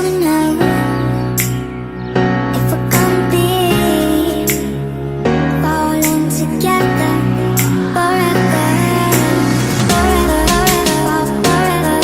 wanna know if we're gonna be falling together forever, forever, forever,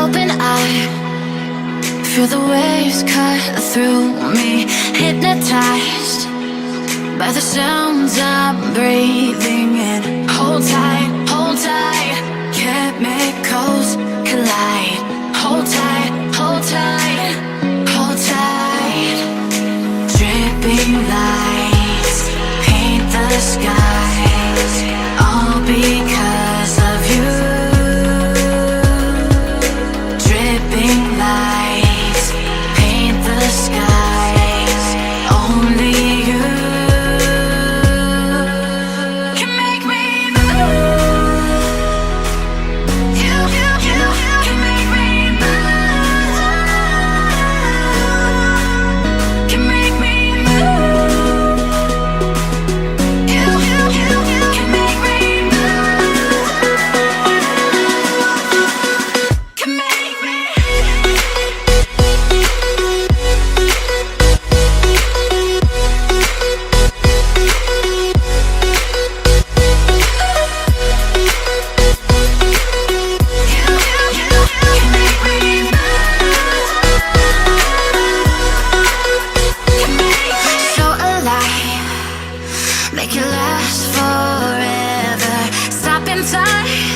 open eye, feel the waves cut through me, hypnotized by the sounds I'm breathing in. Hold tight, chemicals collide. Hold tight, hold tight, hold tight. Dripping lights paint the skies, all because of you. Dripping lights paint the skies, only you can make me move. You can make me move. Can make me move. You can make me move. Can make me. So alive, make it last forever. Stop in time.